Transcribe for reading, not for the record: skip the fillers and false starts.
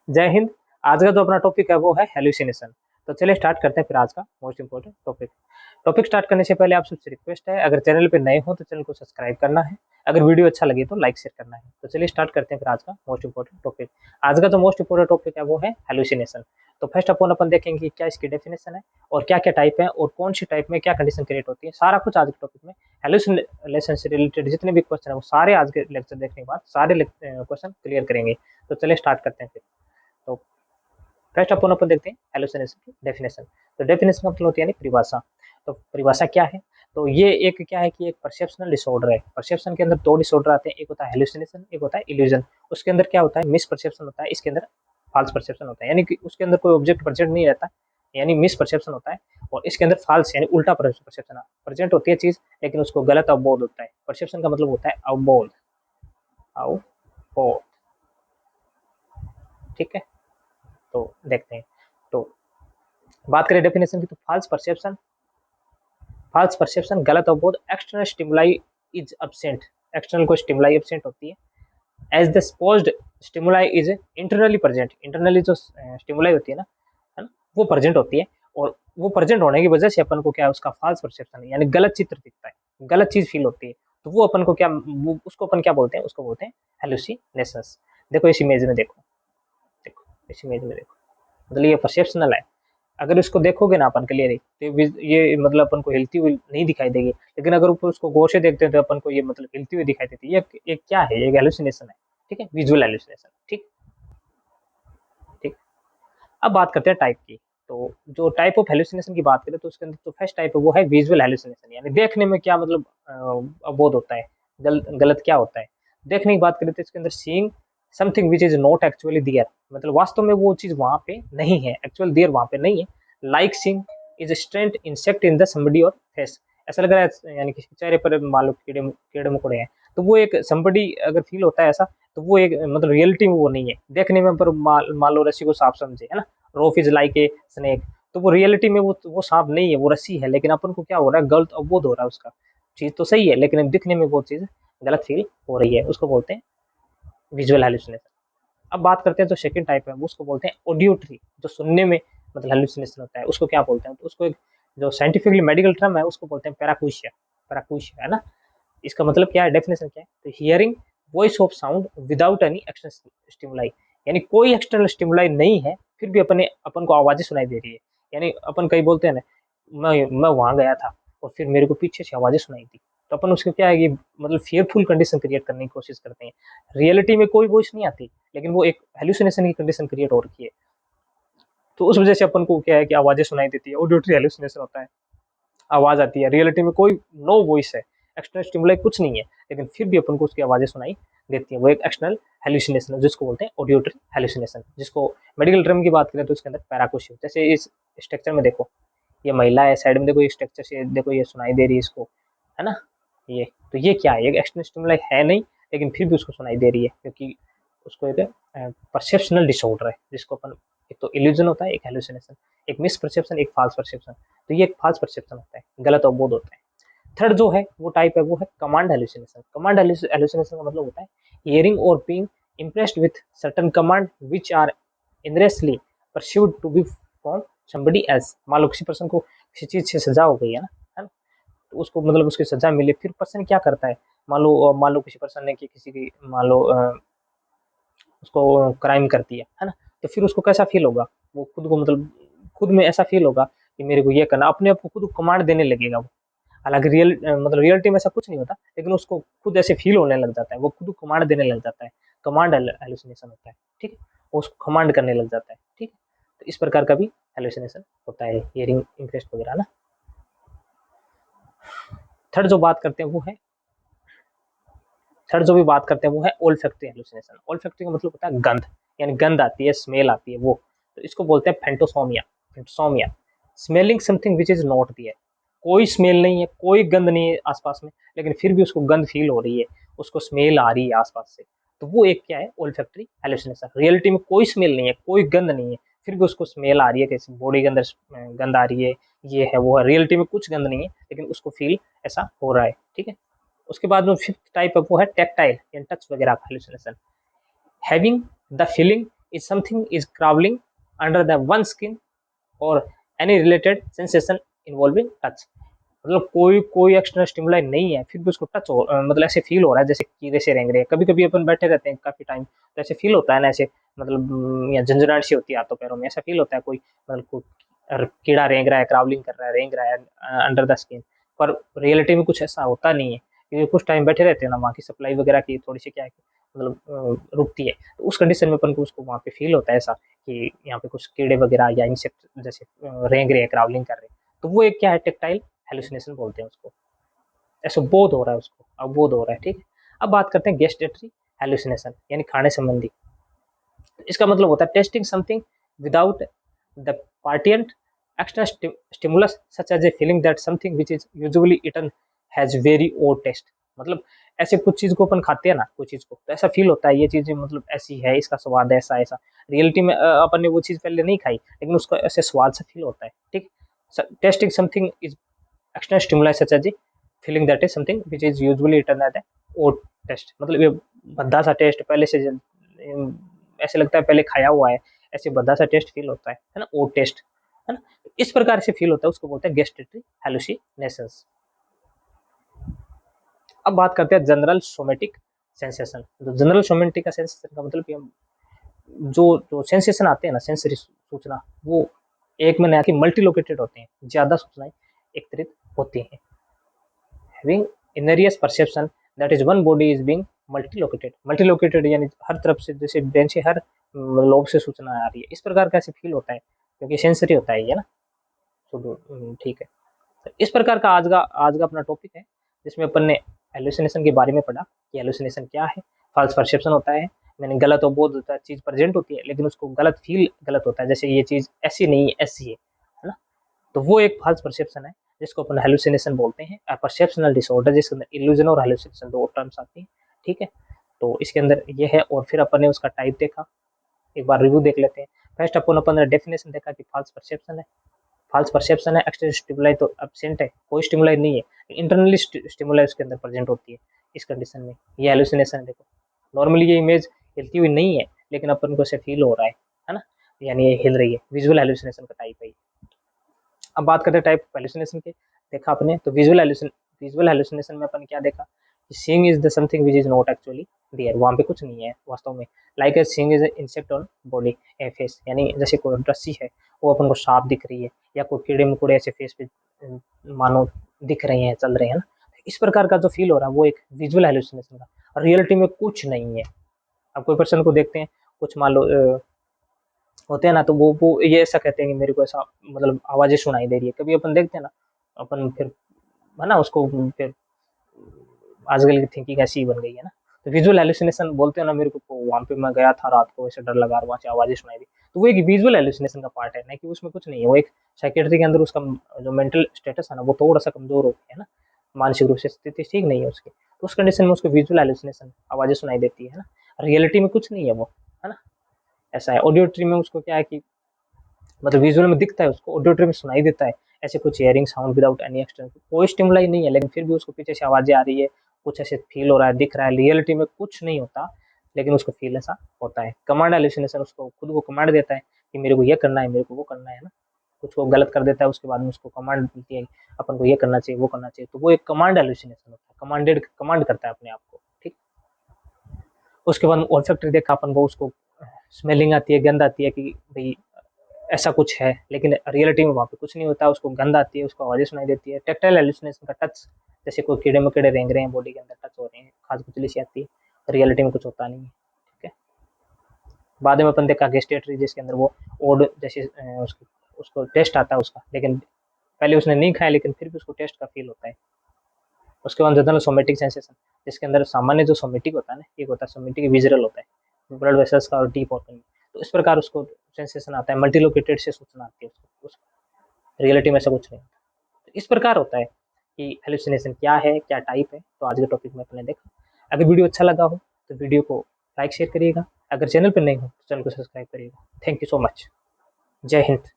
जय हिंद। आज का जो अपना टॉपिक है वो है हेलुसिनेशन। तो चलिए स्टार्ट करते हैं फिर आज का most important topic. Topic start करने से पहले आप सबसे रिक्वेस्ट है, अगर चैनल पे नए हो तो चैनल को सब्सक्राइब करना है, अगर वीडियो अच्छा लगे तो लाइक शेयर करना है। तो चलिए स्टार्ट करते हैं फिर आज का मोस्ट इंपोर्टेंट टॉपिक। आज का जो मोस्ट इंपोर्टेंट टॉपिक है वो है हेलुसिनेशन। तो फर्स्ट अपन देखेंगे कि क्या इसकी डेफिनेशन है और क्या क्या टाइप है और कौन सी टाइप में क्या कंडीशन क्रिएट होती है, सारा कुछ आज के टॉपिक में। हेलुसिनेशन से रिलेटेड जितने भी क्वेश्चन है वो सारे आज के लेक्चर देखने के बाद सारे क्वेश्चन क्लियर करेंगे। तो चलिए स्टार्ट करते हैं फिर। तो फर्स्ट अपन देखते हैं हेलुसिनेशन की डेफिनेशन। तो डेफिनेशन का मतलब होती है यानी परिभाषा। तो परिभाषा क्या है? तो ये एक क्या है कि एक परसेप्शनल डिसऑर्डर है। परसेप्शन के अंदर दो डिसऑर्डर आते हैं, एक होता है हेलुसिनेशन, एक होता है इल्यूजन। उसके अंदर क्या होता है, मिस परसेप्शन होता है, इसके अंदर फॉल्स परसेप्शन होता है, यानी कि उसके अंदर कोई ऑब्जेक्ट प्रेजेंट नहीं रहता, यानी मिस परसेप्शन होता है। और इसके अंदर फॉल्स यानी उल्टा परसेप्शन प्रेजेंट होती है चीज, लेकिन उसको गलत अवबोध होता है। परसेप्शन का मतलब होता है अवबोध, अवबोध। ठीक है, तो देखते हैं। तो बात करें डेफिनेशन की, तो फॉल्स परसेप्शन गलत अवबोध, external stimuli is absent, external कोई स्टिमुलाई एब्सेंट होती है। As the supposed stimuli is internally present, internally जो स्टिमुलाई होती है ना, वो प्रेजेंट होती है। और वो प्रेजेंट होने की वजह से अपन को क्या है, उसका फॉल्स परसेप्शन यानी गलत चित्र दिखता है, गलत चीज फील होती है। तो वो अपन को क्या, उसको अपन क्या बोलते हैं, उसको बोलते हैं हेलुसिनेशंस। देखो इस इमेज में, देखो देखो इस इमेज में देखो, मतलब ये परसेप्शनल है। अगर इसको देखोगे ना अपन क्लियरली तो ये मतलब अपन को हिलती हुई नहीं दिखाई देगी, लेकिन अगर ऊपर उसको गौर से देखते हैं तो अपन को ये मतलब हिलती हुई दिखाई देती है। ये क्या है, ये हेलुसिनेशन है। ठीक है, विजुअल हेलुसिनेशन। ठीक ठीक। अब बात करते हैं टाइप की। तो जो टाइप ऑफ हेलुसिनेशन की बात करें तो उसके अंदर जो फर्स्ट टाइप है वो है विजुअल हेलुसिनेशन, यानी देखने में क्या मतलब अवबोध होता है, गलत क्या होता है। देखने की बात करें तो इसके अंदर seeing something which is not actually there, मतलब वास्तव में वो चीज वहां पे नहीं है, एक्चुअल देयर वहां पे नहीं है। Like seeing is strange insect in the somebody और फेस, ऐसा लग रहा है यानी किसी चेहरे पर मान लो कीड़े कीड़े मकोड़े हैं, तो वो एक समबडी अगर फील होता है ऐसा, तो वो एक मतलब रियलिटी में वो नहीं है। देखने में पर मान लो रस्सी को सांप समझे, है ना, रोफ इज लाइक ए स्नेक, तो वो रियलिटी में वो सांप नहीं है, वो रस्सी है, लेकिन अपन को क्या हो रहा है, गलत अवबोध हो रहा है उसका। चीज तो सही है लेकिन दिखने में वो चीज गलत फील हो रही है, उसको बोलते हैं विजुअल हेलुसिनेशन। अब बात करते हैं जो सेकंड टाइप है वो उसको बोलते हैं ऑडियोटरी, जो सुनने में मतलब हेलुसिनेशन होता है, उसको क्या बोलते हैं, तो उसको एक जो साइंटिफिकली मेडिकल टर्म है उसको बोलते हैं पैराकूशिया। पैराकूशिया है ना, इसका मतलब क्या है, डेफिनेशन क्या है, तो hearing voice of sound without any external stimuli, यानी कोई एक्सटर्नल स्टिमुलाई नहीं है फिर भी अपने अपन को आवाजें सुनाई दे रही है। यानी अपन कहीं बोलते हैं ना, मैं वहां गया था और फिर मेरे को पीछे से आवाजें सुनाई दी, तो अपन उसको क्या है कि मतलब फियरफुल कंडीशन क्रिएट करने की कोशिश करते हैं। रियलिटी में कोई वॉइस नहीं आती, लेकिन वो एक हेलुसिनेशन की कंडीशन क्रिएट हो रखी है, तो उस वजह से अपन को क्या है कि आवाजें सुनाई देती है, ऑडियोटरी हेलुसिनेशन होता है। आवाज आती है, रियलिटी में कोई नो वॉइस है, एक्सटर्नल स्टिमुलाई कुछ नहीं है, लेकिन फिर भी अपन को उसकी आवाजें सुनाई देती है, वो एक एक्सटर्नल हेलुसिनेशन है जिसको बोलते हैं ऑडियोटरी हेलुसिनेशन। जिसको मेडिकल टर्म की बात करें तो इसके अंदर पैराकोशिया, जैसे इस स्ट्रक्चर में देखो, ये महिला है, साइड में देखो ये स्ट्रक्चर से देखो ये सुनाई दे रही है इसको, है ना, ये तो ये क्या है, एक एक्सटर्नल स्टिमुलाई है नहीं, लेकिन फिर भी उसको सुनाई दे रही है, क्योंकि उसको एक परसेप्शनल डिसऑर्डर है, जिसको अपन, एक तो इल्यूजन होता है, एक हेलुसिनेशन, एक मिस परसेप्शन, एक फाल्स परसेप्शन। तो ये एक फाल्स परसेप्शन होता है, गलत अवबोध होता है। थर्ड जो है वो टाइप है वो है कमांड हेलुसिनेशन। कमांड हेलुसिनेशन का मतलब होता है हियरिंग और being impressed with certain command which are earnestly pursued to be from somebody else. मान लो किसी पर्सन को किसी चीज से सजा हो गई है ना, तो उसको मतलब उसकी सजा मिले, फिर पर्सन क्या करता है, मान लो किसी पर्सन ने कि किसी की मान लो उसको क्राइम कर दिया है ना, तो फिर उसको कैसा फील होगा, वो खुद को मतलब खुद में ऐसा फील होगा कि मेरे को ये करना, अपने आप को खुद कमांड देने लगेगा वो। हालांकि मतलब रियलिटी में ऐसा कुछ नहीं होता, लेकिन उसको खुद ऐसे फील होने लग जाता है, वो खुद कमांड देने लग जाता है। कमांड हेलुसिनेशन होता है। ठीक है, वो उसको कमांड करने लग जाता है। ठीक है, तो इस प्रकार का भी हेलुसिनेशन होता है, हियरिंग इंप्रेस्ड वगैरह ना। थर्ड जो बात करते हैं वो है थर्ड जो भी बात करते हैं वो है ओल्फैक्टरी हेलुसिनेशन। ओल्फैक्टरी का मतलब होता है गंध, यानी गंध आती है, स्मेल आती है वो, तो इसको बोलते हैं phantosmia. Phantosmia, smelling something which is not there, कोई स्मेल नहीं है, कोई गंध नहीं है आसपास में, लेकिन फिर भी उसको गंध फील हो रही है, उसको स्मेल आ रही है आसपास से, तो वो एक क्या है, ओल्फैक्टरी हेलुसिनेशन। रियलिटी में कोई स्मेल नहीं है, कोई गंध नहीं है, फिर भी उसको स्मेल आ रही है, कैसे बॉडी के अंदर गंध आ रही है, ये है वो है, रियलिटी में कुछ गंध नहीं है, लेकिन उसको फील ऐसा हो रहा है। ठीक है, उसके बाद में फिफ्थ टाइप है वो है टैक्टाइल यानी टच वगैरह का hallucination. Having the feeling is something is crawling under the one skin और any related sensation involving touch. मतलब कोई कोई एक्सटर्नल स्टिमुलाई नहीं है, फिर भी उसको टच हो मतलब ऐसे फील हो रहा है जैसे कीड़े से रेंग रहे हैं। कभी कभी अपन बैठे रहते हैं काफी टाइम तो ऐसे फील होता है ना, ऐसे मतलब या झंझनाहट सी होती है हाथों पैरों में, ऐसा फील होता है कोई मतलब कोई कीड़ा रेंग रहा है, क्रावलिंग कर रहा है, रेंग रहा है अंडर द स्किन। पर रियलिटी में कुछ ऐसा होता नहीं है, क्योंकि कुछ टाइम बैठे रहते हैं ना, वहाँ की सप्लाई वगैरह की थोड़ी सी क्या है कि मतलब रुकती है, तो उस कंडीशन में अपन को उसको वहाँ पे फील होता है ऐसा कि यहाँ पे कुछ कीड़े वगैरह या इंसेक्ट जैसे रेंग रहे हैं, क्रावलिंग कर रहे हैं। तो वो एक क्या है, टेक्टाइल हेलुसिनेशन बोलते हैं उसको। ऐसा बोध हो रहा है उसको, अब बोध हो रहा है, ठीक है। अब बात करते हैं गेस्टेटरी हेलुसिनेशन यानी खाने संबंधी। इसका मतलब होता है testing something without the patient extra stimulus such as a feeling that something which is usually eaten has very odd taste. मतलब ऐसे कुछ चीज को अपन खाते हैं ना, कोई चीज को तो ऐसा फील होता है ये चीज मतलब ऐसी है, इसका स्वाद ऐसा ऐसा। रियलिटी में अपन ने वो चीज पहले नहीं खाई, लेकिन उसका ऐसे स्वाद सा फील होता है, ठीक। Tasting something is external stimuli such as a feeling that is something which is usually eaten at a odd taste. मतलब ये भद्दा सा टेस्ट पहले से ऐसे लगता है पहले खाया हुआ है, ऐसे भद्दा सा टेस्ट फील होता है ना, ओड टेस्ट, है ना। इस प्रकार से फील होता है, उसको बोलते हैं गेस्टेटरी हेलुसिनेशंस। अब बात करते हैं जनरल सोमेटिक सेंसेशन। तो जनरल सोमेटिक का सेंसेशन का मतलब कि हम जो जो सेंसेशन आते हैं ना, सेंसरी सूचना, वो एक में नहीं कि मल्टी लोकेटेड होते हैं, ज्यादा सूचनाएं एकत्रित होती हैं। हैविंग इनरियस perception that is one body is being multi located. Multi located यानी हर तरफ से, जैसे ब्रेन से हर लोब से सूचना आ रही है, इस प्रकार का ऐसे फील होता है क्योंकि सेंसरी होता है ये ना। तो ठीक है, तो इस प्रकार का आज का अपना टॉपिक है, जिसमें अपन ने एलुसिनेशन के बारे में पढ़ा कि एलुसिनेशन क्या है। फॉल्स परसेप्शन होता है, मैंने गलत अवबोध होता है, चीज प्रेजेंट होती है लेकिन उसको गलत फील गलत होता है, जैसे ये चीज ऐसी नहीं है ऐसी है ना। तो वो एक फॉल्स परसेप्शन है जिसको अपन हेलुसिनेशन बोलते हैं। परसेप्शनल डिसऑर्डर जिसके अंदर इल्यूजन और हेलुसिनेशन दो टर्म्स आती हैं, ठीक है। तो इसके अंदर ये है, और फिर अपन ने उसका टाइप देखा, एक बार रिव्यू देख लेते हैं। फर्स्ट अपन ने डेफिनेशन देखा कि फॉल्स परसेप्शन है। फॉल्स परसेप्शन है, एक्सटर्नल स्टिमुलाई तो एब्सेंट है, कोई स्टिमुलाई नहीं है, इंटरनली स्टिमुलाई उसके अंदर प्रेजेंट होती है। इस कंडीशन में ये हेलुसिनेशन है। देखो नॉर्मली ये इमेज हिलती हुई नहीं है, लेकिन अपन को ऐसे फील हो रहा है ना, यानी ये हिल रही है, विजुअल हेलुसिनेशन का टाइप है। अब बात करते हैं टाइप हेलुसिनेशन के। देखा आपने तो विजुअल हेलुसिनेशन में अपन क्या देखा कि seeing is the something which is not actually there, वहां पे कुछ नहीं है वास्तव में। Like a seeing is insect on body a face, यानी जैसे कोई रस्सी है वो अपन को साफ दिख रही है, या कोई कीड़े मकोड़े ऐसे फेस पे मानो दिख रहे हैं, चल रहे हैं ना। इस प्रकार का जो फील हो रहा है वो एक विजुअल हेलुसिनेशन का। रियलिटी में कुछ नहीं है। अब कोई पर्सन को देखते हैं, कुछ मान लो होते हैं ना, तो वो ये ऐसा कहते हैं कि मेरे को ऐसा मतलब आवाजें सुनाई दे रही है। कभी अपन देखते हैं ना, अपन फिर है ना उसको फिर आजकल की थिंकिंग ऐसी ही बन गई है ना। तो विजुअल हेलुसिनेशन बोलते हैं ना, मेरे को वहां पे मैं गया था रात को, ऐसे डर लगा, वहां से आवाजें सुनाई दी, तो वो एक विजुअल हेलुसिनेशन का पार्ट है ना, कि उसमें कुछ नहीं है। वो एक साइकेट्री के अंदर उसका जो मेंटल स्टेटस है ना, वो थोड़ा सा कमजोर हो गया है ना, मानसिक रूप से स्थिति ठीक नहीं है उसकी, तो उस कंडीशन में उसको विजुअल हेलुसिनेशन आवाजें सुनाई देती है ना। रियलिटी में कुछ नहीं है वो, है ना। ऐसा है ऑडियोट्री में उसको क्या है कि मतलब विजुअल में दिखता है, उसको ऑडियोट्री में सुनाई देता है, ऐसे कुछ hearing sound without any external, कोई स्टिमुलाई नहीं है, लेकिन फिर भी उसको पीछे से आवाजें आ रही है, कुछ ऐसे फील हो रहा है, दिख रहा है। रियलिटी में कुछ नहीं होता, लेकिन उसको फील ऐसा होता है। कमांड हेलुसिनेशन उसको खुद को कमांड देता है कि मेरे को ये करना है, मेरे को वो करना है ना। कुछ वो गलत कर देता है, उसके बाद में उसको कमांड मिलती है अपन को ये करना चाहिए, वो करना चाहिए, तो वो एक कमांड हेलुसिनेशन होता है, कमांड करता है अपने आप को, ठीक। उसके बाद ऑल्फैक्टरी देखा अपन को, उसको स्मेलिंग आती है, गंध आती है कि भाई ऐसा कुछ है, लेकिन रियलिटी में वहाँ पे कुछ नहीं होता। उसको गंध आती है, उसको आवाजें सुनाई देती है। टेक्टाइल हेलुसिनेशन का टच, जैसे कोई कीड़े मकोड़े रेंग रहे हैं बॉडी के अंदर, टच हो रहे हैं, खास खुजली सी आती है, रियलिटी में कुछ होता नहीं है, ठीक है। बाद में अपन देखा गेस्टेटरी, जिसके अंदर वो ओड जैसे उसको टेस्ट आता है उसका, लेकिन पहले उसने नहीं खाया, लेकिन फिर भी उसको टेस्ट का फील होता है। उसके बाद जनरल सोमेटिक सेंसेशन, जिसके अंदर सामान्य जो सोमेटिक होता है ना, एक होता है सोमेटिक विजुअल होता है, ब्लड वेसल्स का और डीप ऑर्गन, तो इस प्रकार उसको सेंसेशन आता है, मल्टी लोकेटेड से सूचना आती है उसको। रियलिटी में ऐसा कुछ नहीं होता। तो इस प्रकार होता है कि हेलुसिनेशन क्या है, क्या टाइप है। तो आज के टॉपिक में अपने देखा। अगर वीडियो अच्छा लगा हो तो वीडियो को लाइक शेयर करिएगा, अगर चैनल पर नहीं हो तो चैनल को सब्सक्राइब करिएगा। Thank you so much. जय हिंद।